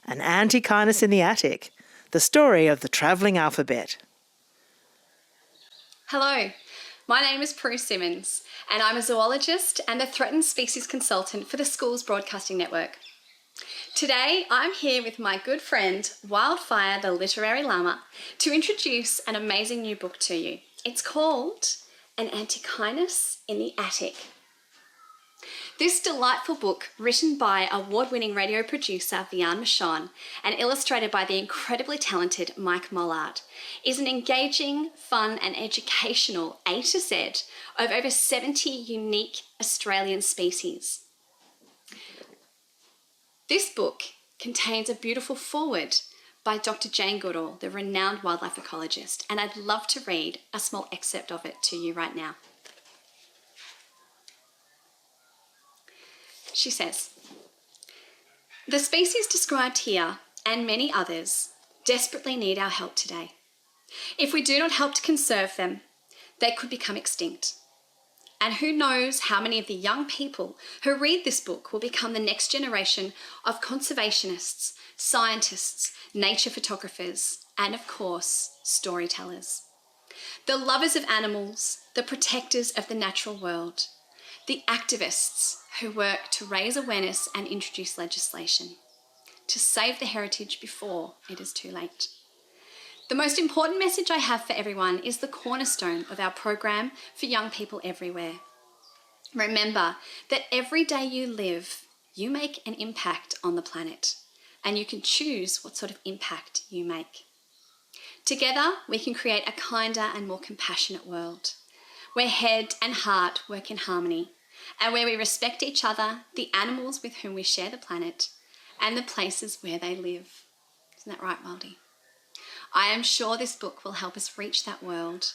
An Antechinus in the Attic, the story of the travelling alphabet. Hello, my name is Prue Simmons and I'm a zoologist and the Threatened Species Consultant for the Schools Broadcasting Network. Today I'm here with my good friend Wildfire the Literary Llama to introduce an amazing new book to you. It's called An Antechinus in the Attic. This delightful book, written by award-winning radio producer Vian Michon and illustrated by the incredibly talented Mike Mollard, is an engaging, fun and educational A to Z of over 70 unique Australian species. This book contains a beautiful foreword by Dr. Jane Goodall, the renowned wildlife ecologist, and I'd love to read a small excerpt of it to you right now. She says, "The species described here, and many others, desperately need our help today. If we do not help to conserve them, they could become extinct. And who knows how many of the young people who read this book will become the next generation of conservationists, scientists, nature photographers, and of course, storytellers. The lovers of animals, the protectors of the natural world, the activists who work to raise awareness and introduce legislation, to save the heritage before it is too late. The most important message I have for everyone is the cornerstone of our program for young people everywhere. Remember that every day you live, you make an impact on the planet, and you can choose what sort of impact you make. Together, we can create a kinder and more compassionate world, where head and heart work in harmony, and where we respect each other, the animals with whom we share the planet, and the places where they live." Isn't that right, Wildy? I am sure this book will help us reach that world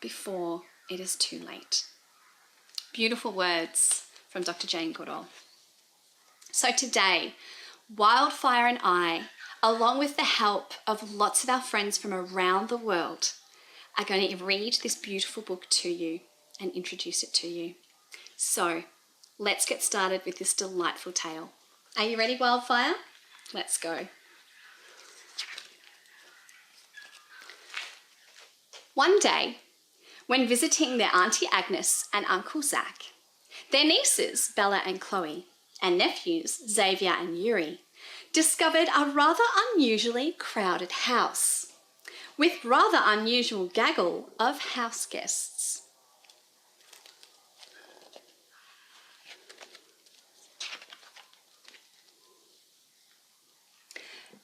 before it is too late. Beautiful words from Dr. Jane Goodall. So today, Wildfire and I, along with the help of lots of our friends from around the world, are going to read this beautiful book to you and introduce it to you. So, let's get started with this delightful tale. Are you ready, Wildfire? Let's go. One day, when visiting their Auntie Agnes and Uncle Zach, their nieces Bella and Chloe, and nephews Xavier and Yuri, discovered a rather unusually crowded house, with rather unusual gaggle of house guests.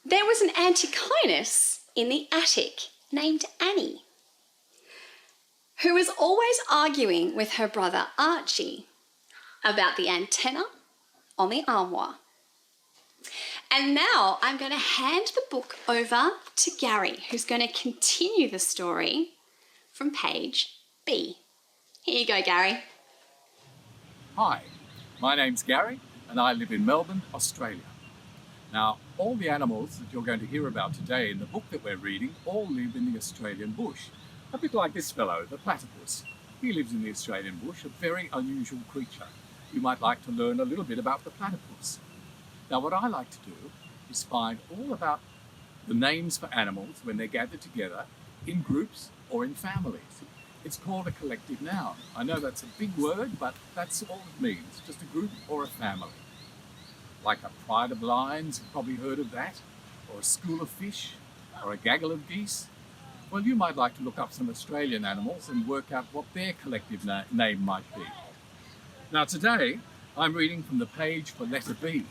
There was an Antechinus in the attic named Annie, who was always arguing with her brother Archie about the antenna on the armoire. And now I'm going to hand the book over to Gary, who's going to continue the story from page B. Here you go, Gary. Hi, my name's Gary and I live in Melbourne, Australia. Now, all the animals that you're going to hear about today in the book that we're reading all live in the Australian bush. A bit like this fellow, the platypus. He lives in the Australian bush, a very unusual creature. You might like to learn a little bit about the platypus. Now, what I like to do is find all about the names for animals when they're gathered together in groups or in families. It's called a collective noun. I know that's a big word, but that's all it means, just a group or a family. Like a pride of lions, you've probably heard of that, or a school of fish, or a gaggle of geese. Well, you might like to look up some Australian animals and work out what their collective name might be. Now today, I'm reading from the page for letter B.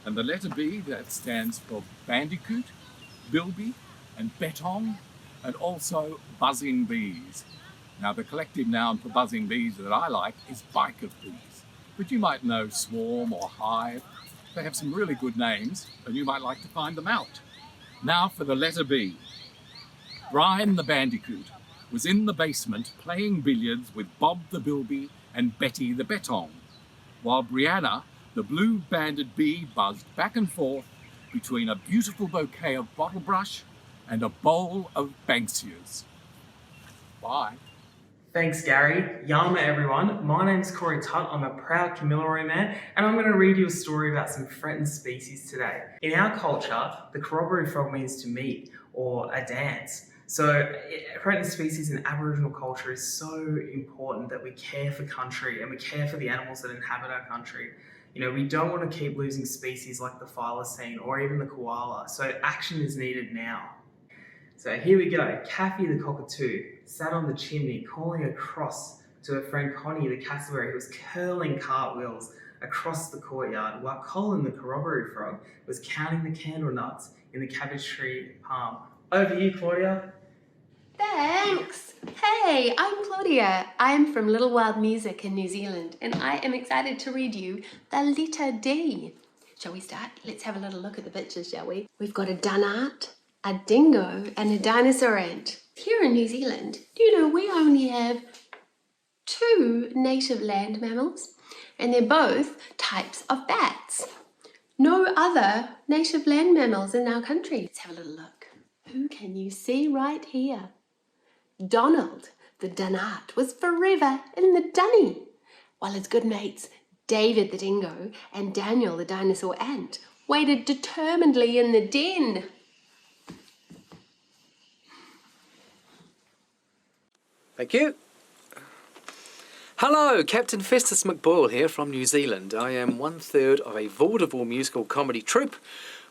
And the letter B, that stands for bandicoot, bilby, and betong, and also buzzing bees. Now the collective noun for buzzing bees that I like is bike of bees. But you might know swarm or hive. They have some really good names, and you might like to find them out. Now for the letter B. Brian the bandicoot was in the basement playing billiards with Bob the bilby and Betty the betong, while Brianna, the blue-banded bee, buzzed back and forth between a beautiful bouquet of bottlebrush and a bowl of Banksias. Bye. Thanks, Gary. Yama, everyone. My name's Corey Tutt. I'm a proud Kamilaroi man, and I'm going to read you a story about some threatened species today. In our culture, the corroboree frog means to meet or a dance. So, threatened species in Aboriginal culture is so important that we care for country and we care for the animals that inhabit our country. You know, we don't want to keep losing species like the thylacine or even the koala, so action is needed now. So here we go. Kathy the cockatoo sat on the chimney calling across to her friend Connie the cassowary who was curling cartwheels across the courtyard while Colin the corroboree frog was counting the candle nuts in the cabbage tree palm. Over to you, Claudia. Thanks! Hey, I'm Claudia. I'm from Little Wild Music in New Zealand and I am excited to read you the letter D. Shall we start? Let's have a little look at the pictures, shall we? We've got a dunart, a dingo and a dinosaur ant. Here in New Zealand, do you know we only have 2 native land mammals and they're both types of bats. No other native land mammals in our country. Let's have a little look. Who can you see right here? Donald, the dunart, was forever in the dunny, while his good mates David the dingo and Daniel the dinosaur ant waited determinedly in the den. Thank you. Hello, Captain Festus McBoyle here from New Zealand. I am 1/3 of a vaudeville musical comedy troupe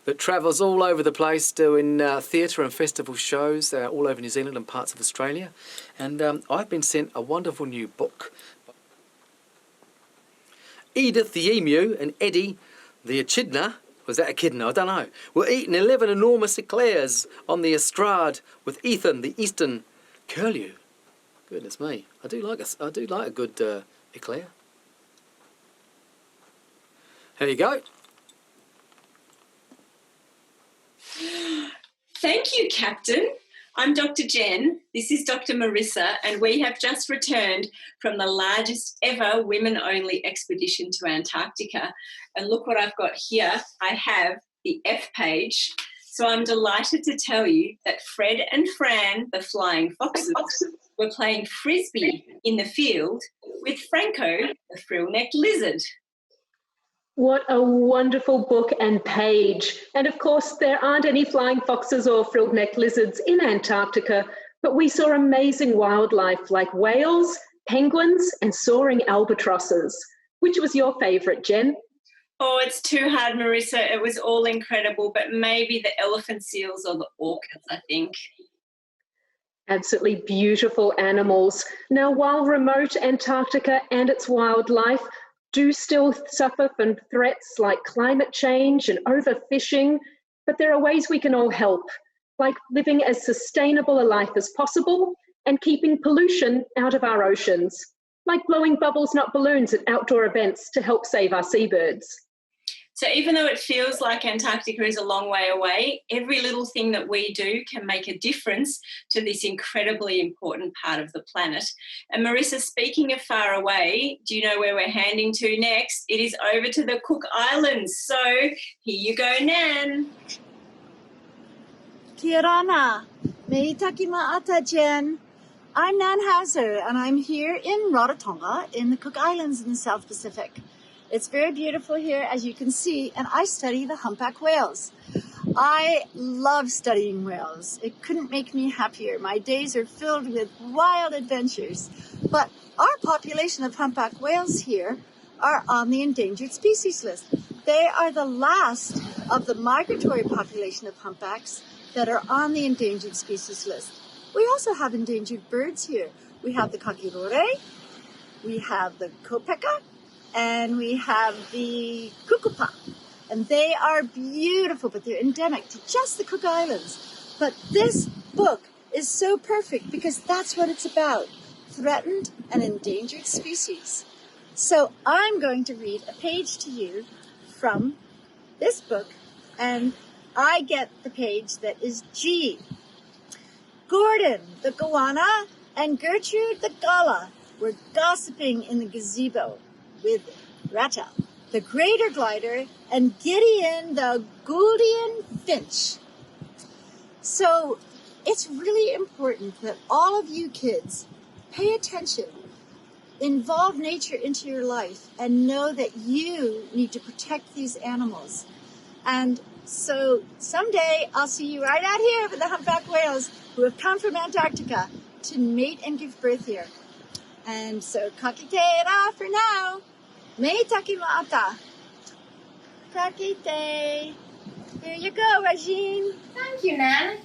that travels all over the place doing theatre and festival shows all over New Zealand and parts of Australia. And I've been sent a wonderful new book. Edith the emu and Eddie the echidna, was that echidna? I don't know, were eating 11 enormous eclairs on the estrade with Ethan the eastern curlew. Goodness me, I do like a good eclair. Here you go. Thank you, Captain. I'm Dr. Jen. This is Dr. Marissa, and we have just returned from the largest ever women-only expedition to Antarctica. And look what I've got here. I have the F page. So I'm delighted to tell you that Fred and Fran, the flying foxes, were playing frisbee in the field with Franco, the frill-necked lizard. What a wonderful book and page. And of course, there aren't any flying foxes or frilled-necked lizards in Antarctica, but we saw amazing wildlife like whales, penguins, and soaring albatrosses. Which was your favourite, Jen? Oh, it's too hard, Marissa. It was all incredible, but maybe the elephant seals or the orcas, I think. Absolutely beautiful animals. Now, while remote Antarctica and its wildlife do still suffer from threats like climate change and overfishing, but there are ways we can all help, like living as sustainable a life as possible and keeping pollution out of our oceans, like blowing bubbles, not balloons, at outdoor events to help save our seabirds. So even though it feels like Antarctica is a long way away, every little thing that we do can make a difference to this incredibly important part of the planet. And Marissa, speaking of far away, do you know where we're handing to next? It is over to the Cook Islands. So here you go, Nan. Kia rana, me taki ma'ata Jen. I'm Nan Hauser and I'm here in Rarotonga in the Cook Islands in the South Pacific. It's very beautiful here, as you can see, and I study the humpback whales. I love studying whales. It couldn't make me happier. My days are filled with wild adventures. But our population of humpback whales here are on the endangered species list. They are the last of the migratory population of humpbacks that are on the endangered species list. We also have endangered birds here. We have the kakirore, we have the kopeka, and we have the kukupa. And they are beautiful, but they're endemic to just the Cook Islands. But this book is so perfect because that's what it's about, threatened and endangered species. So I'm going to read a page to you from this book, and I get the page that is G. Gordon, the goanna, and Gertrude, the gala, were gossiping in the gazebo with Rata, the greater glider, and Gideon, the Gouldian finch. So it's really important that all of you kids Pay attention. Involve nature into your life and know that you need to protect these animals. And so someday I'll see you right out here with the humpback whales who have come from Antarctica to mate and give birth here. And so kakitera for now. Me takimaata. Kakite. Here you go, Regine. Thank you, Nan.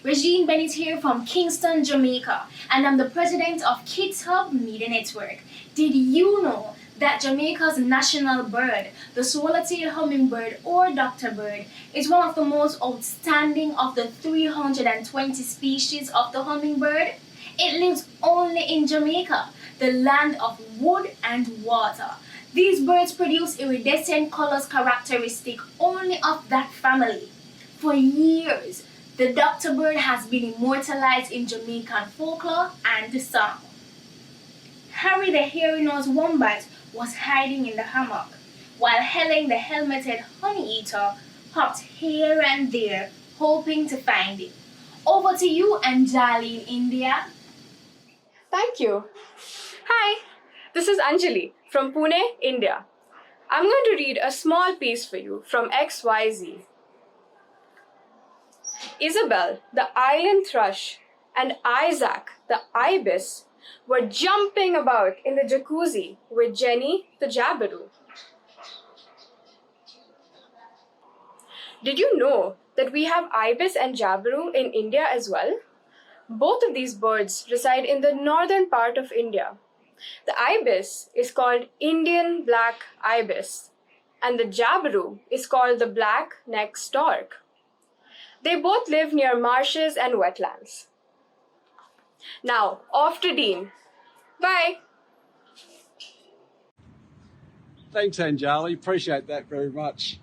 Regine Bennett here from Kingston, Jamaica, and I'm the president of Kids Hub Media Network. Did you know that Jamaica's national bird, the swallow-tailed hummingbird or doctor bird, is one of the most outstanding of the 320 species of the hummingbird? It lives only in Jamaica, the land of wood and water. These birds produce iridescent colors characteristic only of that family. For years, the doctor bird has been immortalized in Jamaican folklore and song. Harry the hairy-nosed wombat was hiding in the hammock, while Helen the helmeted honey-eater hopped here and there, hoping to find it. Over to you, Anjali in India. Thank you. Hi, this is Anjali from Pune, India. I'm going to read a small piece for you from XYZ. Isabel, the island thrush, and Isaac, the ibis, were jumping about in the jacuzzi with Jenny, the jabiru. Did you know that we have ibis and jabiru in India as well? Both of these birds reside in the northern part of India. The ibis is called Indian black ibis, and the jabiru is called the black-necked stork. They both live near marshes and wetlands. Now, off to Dean. Bye. Thanks, Anjali. Appreciate that very much.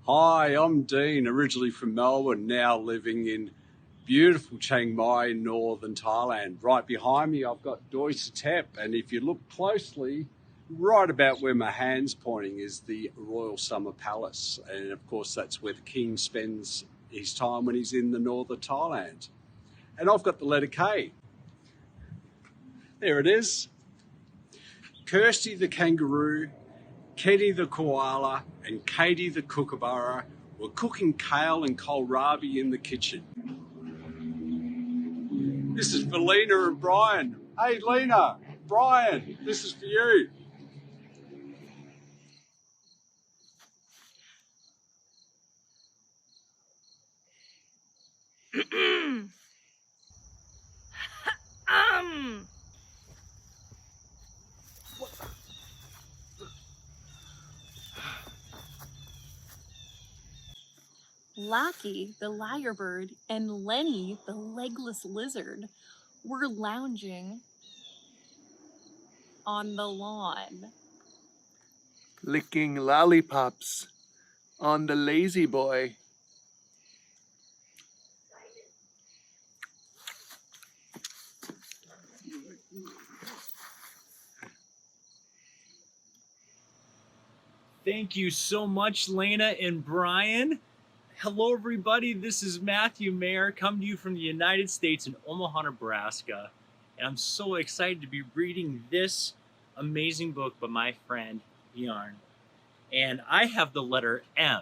Hi, I'm Dean, originally from Melbourne, now living in beautiful Chiang Mai in northern Thailand. Right behind me, I've got Doi Satep, and if you look closely, right about where my hand's pointing is the Royal Summer Palace. And of course, that's where the king spends his time when he's in the north of Thailand. And I've got the letter K. There it is. Kirsty the kangaroo, Kenny the koala, and Katie the kookaburra were cooking kale and kohlrabi in the kitchen. This is for Lena and Brian. Hey, Lena, Brian, this is for you. Lackey, the lyrebird, and Lenny, the legless lizard, were lounging on the lawn. Licking lollipops on the lazy boy. Thank you so much, Lena and Brian. Hello, everybody. This is Matthew Mayer, coming to you from the United States in Omaha, Nebraska. And I'm so excited to be reading this amazing book by my friend, Yarn. And I have the letter M.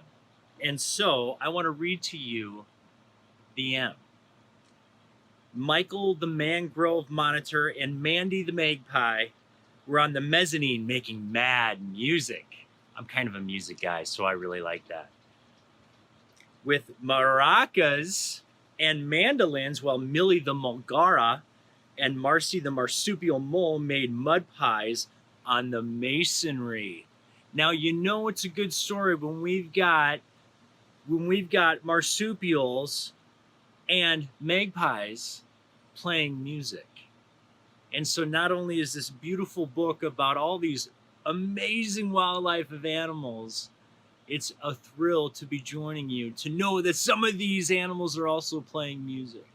And so I want to read to you the M. Michael, the mangrove monitor, and Mandy, the magpie, were on the mezzanine making mad music. I'm kind of a music guy, so I really like that. With maracas and mandolins, while Millie the mulgara and Marcy the marsupial mole made mud pies on the masonry. Now you know it's a good story when we've got marsupials and magpies playing music. And so not only is this beautiful book about all these amazing wildlife of animals, it's a thrill to be joining you, to know that some of these animals are also playing music.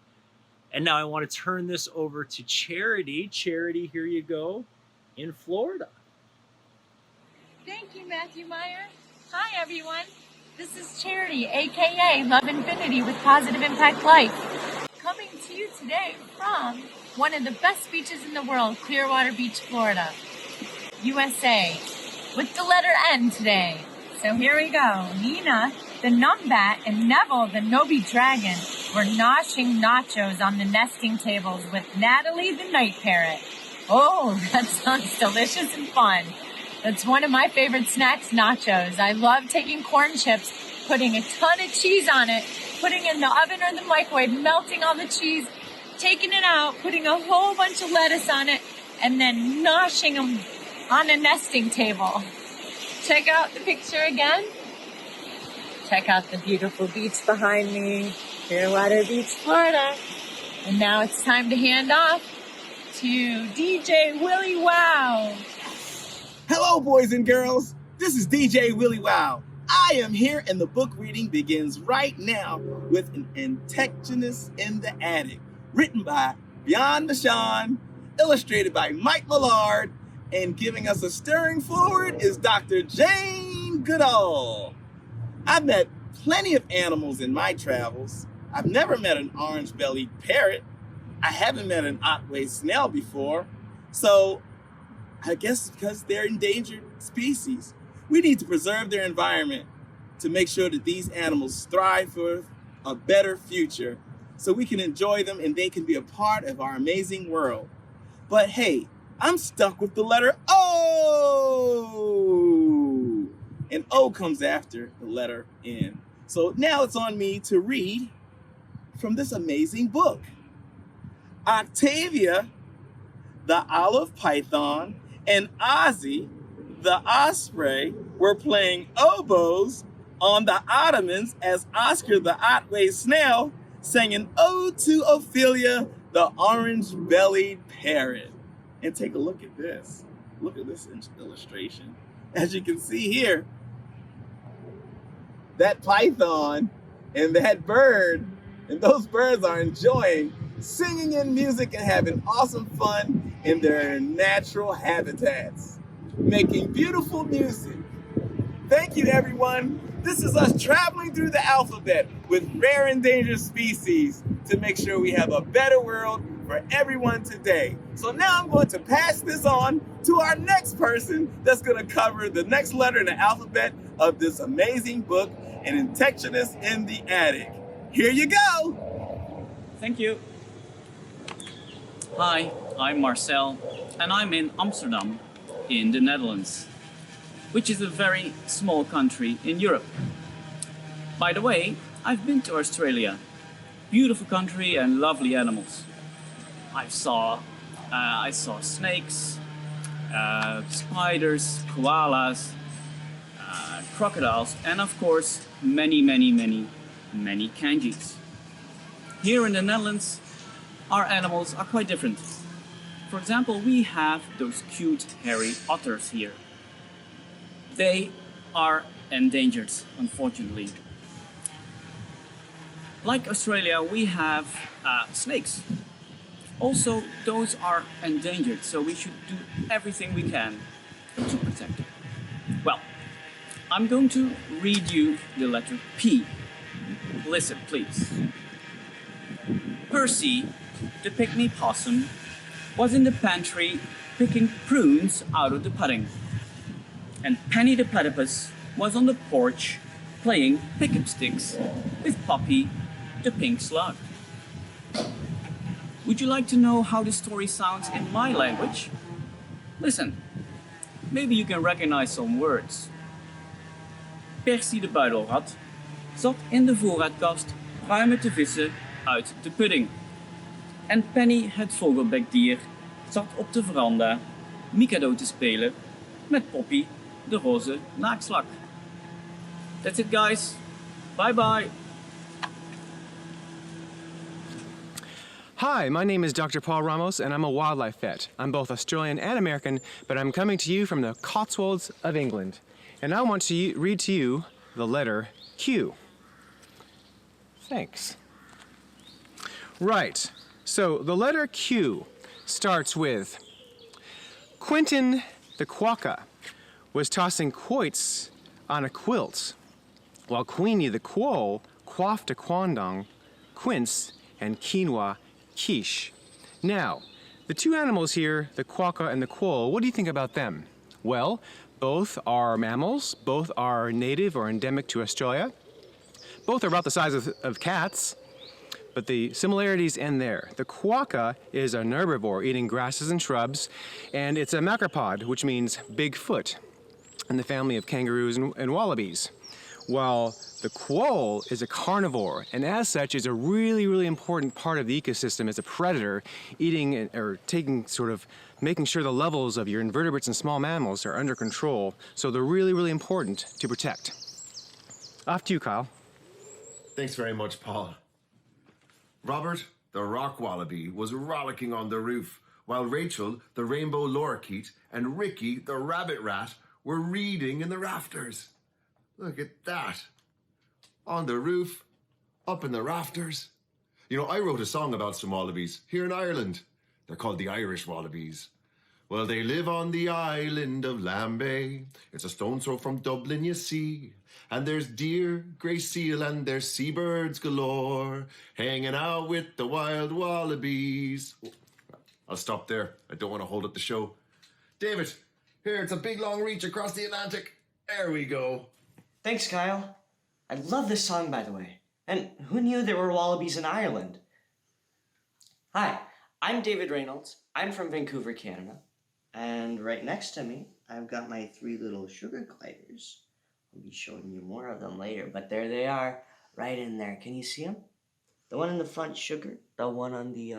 And now I want to turn this over to Charity. Charity, here you go, in Florida. Thank you, Matthew Meyer. Hi, everyone. This is Charity, aka Love Infinity with Positive Impact Life, coming to you today from one of the best beaches in the world, Clearwater Beach, Florida, USA, with the letter N today. So here we go. Nina, the numbat, and Neville, the Nobi dragon, were noshing nachos on the nesting tables with Natalie, the night parrot. Oh, that sounds delicious and fun. That's one of my favorite snacks, nachos. I love taking corn chips, putting a ton of cheese on it, putting it in the oven or the microwave, melting all the cheese, taking it out, putting a whole bunch of lettuce on it, and then noshing them on a nesting table. Check out the picture again. Check out the beautiful beach behind me, Clearwater Beach, Florida. And now it's time to hand off to DJ Willie Wow. Hello, boys and girls. This is DJ Willie Wow. I am here, and the book reading begins right now with An Antechinus in the Attic, written by Bjorn Michon, illustrated by Mike Millard, and giving us a stirring forward is Dr. Jane Goodall. I've met plenty of animals in my travels. I've never met an orange-bellied parrot. I haven't met an Otway snail before. So I guess because they're endangered species, we need to preserve their environment to make sure that these animals thrive for a better future so we can enjoy them and they can be a part of our amazing world. But hey, I'm stuck with the letter O. And O comes after the letter N. So now it's on me to read from this amazing book. Octavia, the olive python, and Ozzy, the osprey, were playing oboes on the ottomans as Oscar the Otway snail sang an ode to Ophelia, the orange-bellied parrot. And take a look at this. Look at this illustration. As you can see here, that python and that bird, and those birds are enjoying singing in music and having awesome fun in their natural habitats, making beautiful music. Thank you, everyone. This is us traveling through the alphabet with rare endangered species to make sure we have a better world for everyone today. So now I'm going to pass this on to our next person that's going to cover the next letter in the alphabet of this amazing book, An Antechinus in the Attic. Here you go. Thank you. Hi, I'm Marcel, and I'm in Amsterdam, in the Netherlands, which is a very small country in Europe. By the way, I've been to Australia. Beautiful country and lovely animals. I saw snakes, spiders, koalas, crocodiles, and of course, many kangaroos. Here in the Netherlands, our animals are quite different. For example, we have those cute hairy otters here. They are endangered, unfortunately. Like Australia, we have snakes. Also, those are endangered, so we should do everything we can to protect them. Well, I'm going to read you the letter P. Listen, please. Percy, the pygmy possum, was in the pantry picking prunes out of the pudding. And Penny the platypus was on the porch playing pick-up sticks with Poppy, the pink slug. Would you like to know how the story sounds in my language? Listen, maybe you can recognize some words. Percy de buidelrat zat in de voorraadkast pruimen te vissen uit de pudding. En Penny het vogelbekdier zat op de veranda Mikado te spelen met Poppy, de roze naakslak. That's it, guys. Bye bye. Hi, my name is Dr. Paul Ramos, and I'm a wildlife vet. I'm both Australian and American, but I'm coming to you from the Cotswolds of England. And I want to read to you the letter Q. Thanks. Right, so the letter Q starts with Quentin the quokka was tossing quoits on a quilt, while Queenie the quoll quaffed a quandong, quince, and quinoa quiche. Now, the two animals here, the quokka and the quoll, what do you think about them? Well, both are mammals, both are native or endemic to Australia, both are about the size of cats, but the similarities end there. The quokka is an herbivore eating grasses and shrubs, and it's a macropod, which means big foot, in the family of kangaroos and wallabies. While the quoll is a carnivore, and as such is a really, really important part of the ecosystem as a predator, eating or taking sort of making sure the levels of your invertebrates and small mammals are under control. So they're really, really important to protect. Off to you, Kyle. Thanks very much, Paul. Robert, the rock wallaby, was rollicking on the roof, while Rachel, the rainbow lorikeet, and Ricky, the rabbit rat, were reading in the rafters. Look at that. On the roof, up in the rafters. You know, I wrote a song about some wallabies here in Ireland. They're called the Irish wallabies. Well, they live on the island of Lambay. It's a stone's throw from Dublin, you see. And there's deer, grey seal, and there's seabirds galore, hanging out with the wild wallabies. I'll stop there. I don't want to hold up the show. David, here, it's a big long reach across the Atlantic. There we go. Thanks, Kyle. I love this song, by the way. And who knew there were wallabies in Ireland? Hi, I'm David Reynolds. I'm from Vancouver, Canada. And right next to me, I've got my 3 little sugar gliders. I'll be showing you more of them later, but there they are, right in there. Can you see them? The one in the front, Sugar. The one on the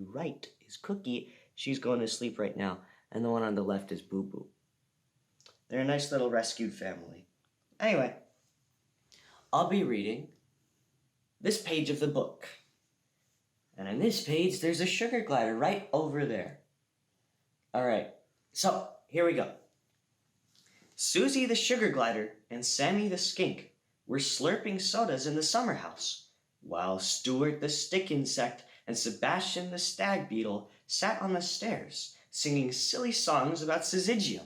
right is Cookie. She's going to sleep right now. And the one on the left is Boo Boo. They're a nice little rescued family. Anyway, I'll be reading this page of the book. And on this page, there's a sugar glider right over there. All right, so here we go. Susie the sugar glider and Sammy the skink were slurping sodas in the summer house, while Stuart the stick insect and Sebastian the stag beetle sat on the stairs, singing silly songs about syzygium.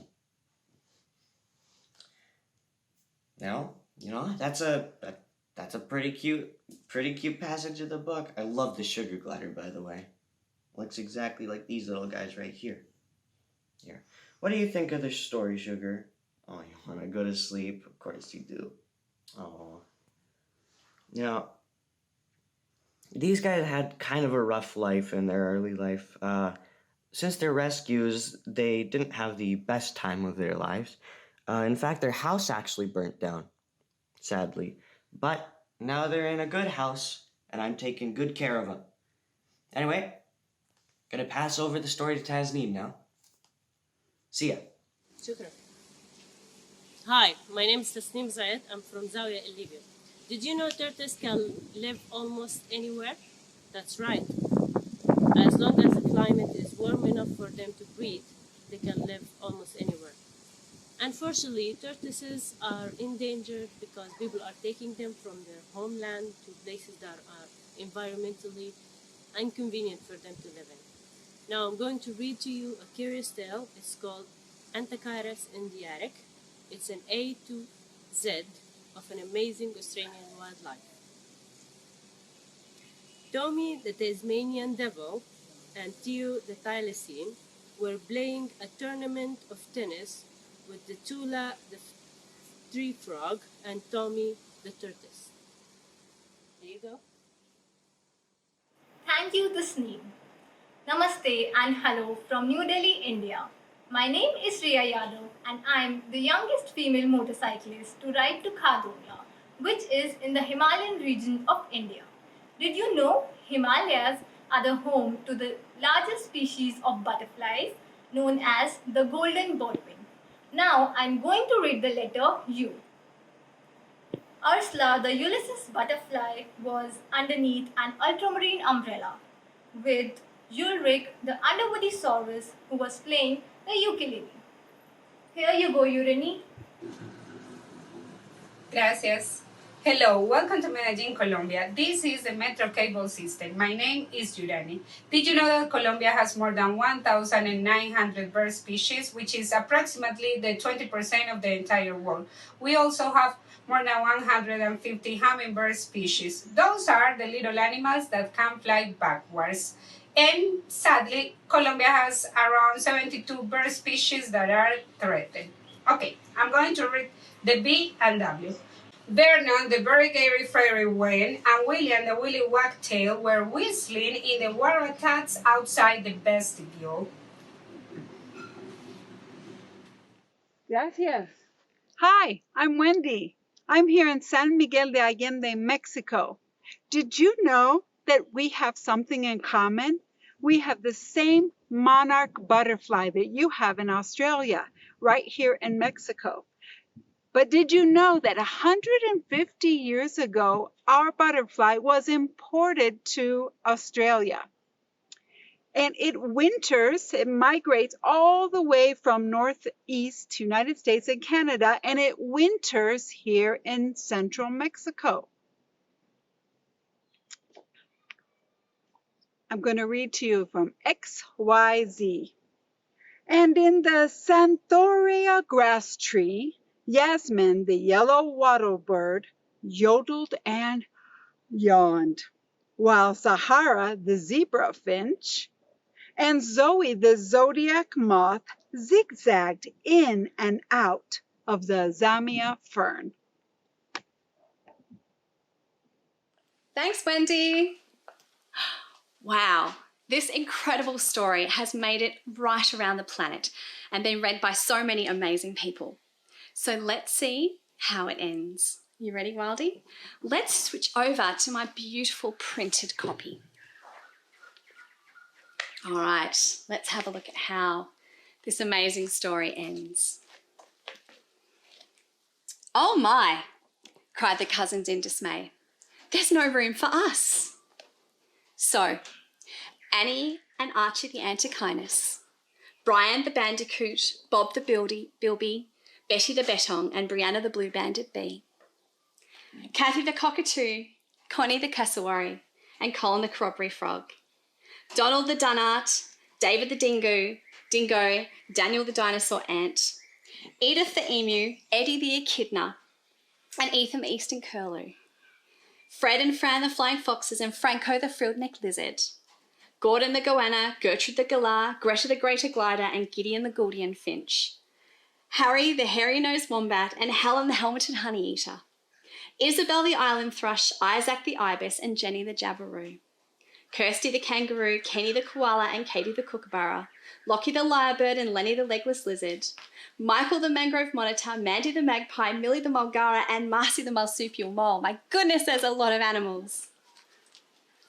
Now, you know, that's a pretty cute passage of the book. I love the sugar glider, by the way. Looks exactly like these little guys right here. Here. What do you think of the story, Sugar? Oh, you want to go to sleep? Of course you do. Oh. Now, these guys had kind of a rough life in their early life. Since their rescues, they didn't have the best time of their lives. In fact, their house actually burnt down, sadly. But now they're in a good house, and I'm taking good care of them. Anyway, gonna pass over the story to Tasneem now. See ya. شكرا. Hi, my name is Tasneem Zayed. I'm from Zawiya in Libya. Did you know turtles can live almost anywhere? That's right. As long as the climate is warm enough for them to breathe, they can live almost anywhere. Unfortunately, tortoises are endangered because people are taking them from their homeland to places that are environmentally inconvenient for them to live in. Now I'm going to read to you a curious tale. It's called An Antechinus in the Attic. It's an A to Z of an amazing Australian wildlife. Tommy the Tasmanian Devil and Theo the Thylacine were playing a tournament of tennis with the Tula the tree frog and Tommy the tortoise. There you go. Thank you, Tasneem. Namaste and hello from New Delhi, India. My name is Riya Yadav and I am the youngest female motorcyclist to ride to Khadogla, which is in the Himalayan region of India. Did you know Himalayas are the home to the largest species of butterflies known as the golden birdwing? Now I'm going to read the letter U. Ursula the Ulysses butterfly was underneath an ultramarine umbrella with Ulrich the underwoody saurus who was playing the ukulele. Here you go, Urini. Gracias. Hello, welcome to Medellin, Colombia. This is the Metro Cable System. My name is Yurani. Did you know that Colombia has more than 1,900 bird species, which is approximately the 20% of the entire world? We also have more than 150 hummingbird species. Those are the little animals that can fly backwards. And sadly, Colombia has around 72 bird species that are threatened. Okay, I'm going to read the B and W. Vernon, the variegated fairy wren, and William, the willy wagtail, were whistling in the watertats outside the vestibule. Gracias. Hi, I'm Wendy. I'm here in San Miguel de Allende, Mexico. Did you know that we have something in common? We have the same monarch butterfly that you have in Australia, right here in Mexico. But did you know that 150 years ago, our butterfly was imported to Australia? And it winters, it migrates all the way from northeast to United States and Canada, and it winters here in central Mexico. I'm going to read to you from XYZ. And in the Xanthoria grass tree, Yasmin, the yellow wattlebird, yodeled and yawned, while Sahara, the zebra finch, and Zoe, the zodiac moth, zigzagged in and out of the Zamia fern. Thanks, Wendy. Wow, this incredible story has made it right around the planet and been read by so many amazing people. So let's see how it ends. You ready, Wildy? Let's switch over to my beautiful printed copy. All right, let's have a look at how this amazing story ends. Oh my, cried the cousins in dismay. There's no room for us. So, Annie and Archie the Antechinus, Brian the Bandicoot, Bob the Bilby, Betty the Betong, and Brianna the Blue-Banded Bee, Kathy the Cockatoo, Connie the Cassowary, and Colin the Corroboree Frog, Donald the Dunnart, David the Dingo, Daniel the Dinosaur Ant, Edith the Emu, Eddie the Echidna, and Ethan the Eastern Curlew, Fred and Fran the Flying Foxes, and Franco the Frilled-Necked Lizard, Gordon the Goanna, Gertrude the Galah, Greta the Greater Glider, and Gideon the Gouldian Finch, Harry the Hairy-Nosed Wombat, and Helen the Helmeted Honeyeater, Isabel the Island Thrush, Isaac the Ibis, and Jenny the Jabiru, Kirsty the Kangaroo, Kenny the Koala, and Katie the Kookaburra, Lockie the Lyrebird, and Lenny the Legless Lizard, Michael the Mangrove Monitor, Mandy the Magpie, Millie the Mulgara, and Marcy the Marsupial Mole. My goodness, there's a lot of animals.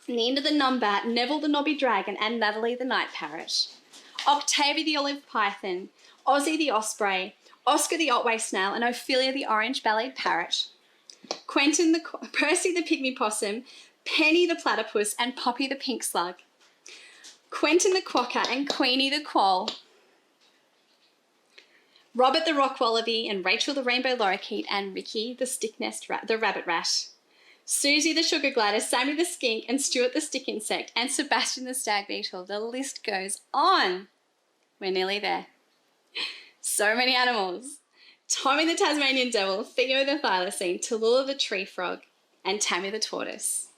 Nina the Numbat, Neville the Nobby Dragon, and Natalie the Night Parrot, Octavia the Olive Python, Ozzy the Osprey, Oscar the Otway Snail, and Ophelia the Orange-Bellied Parrot, Percy the Pygmy Possum, Penny the Platypus, and Poppy the Pink Slug, Quentin the Quokka, and Queenie the Quoll, Robert the Rock Wallaby, and Rachel the Rainbow Lorikeet, and Ricky the Rabbit Rat, Susie the Sugar Glider, Sammy the Skink, and Stuart the Stick Insect, and Sebastian the Stag Beetle. The list goes on. We're nearly there. So many animals. Tommy the Tasmanian Devil, Theo the Thylacine, Tallulah the Tree Frog, and Tammy the Tortoise,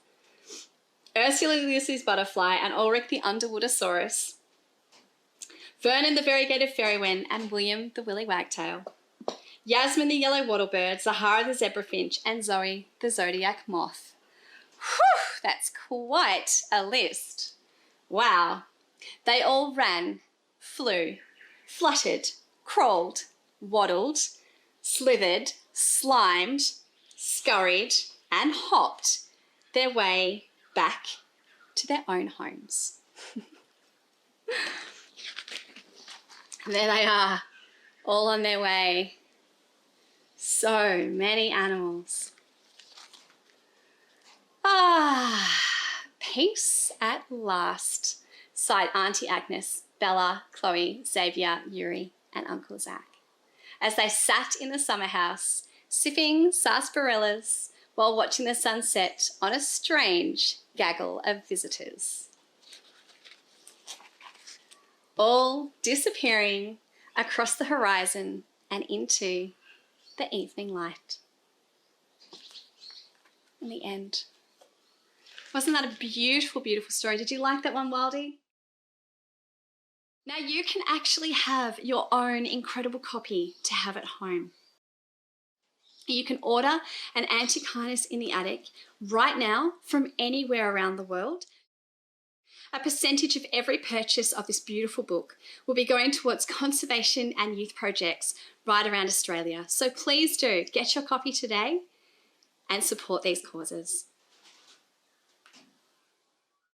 Ursula the Ulysses Butterfly, and Ulrich the Underwoodosaurus, Vernon the Variegated Fairy Wren, and William the Willy Wagtail, Yasmin the Yellow Wattlebird, Zahara the Zebra Finch, and Zoe the Zodiac Moth. Whew, that's quite a list. Wow. They all ran, flew, fluttered, crawled, waddled, slithered, slimed, scurried, and hopped their way back to their own homes. And there they are, all on their way. So many animals. Ah, peace at last, sighed Auntie Agnes, Bella, Chloe, Xavier, Yuri, and Uncle Zach, as they sat in the summer house, sipping sarsaparillas while watching the sunset on a strange gaggle of visitors, all disappearing across the horizon and into the evening light. In the end. Wasn't that a beautiful, beautiful story? Did you like that one, Wildy? Now you can actually have your own incredible copy to have at home. You can order An Antechinus in the Attic right now from anywhere around the world. A percentage of every purchase of this beautiful book will be going towards conservation and youth projects right around Australia. So please do get your copy today and support these causes.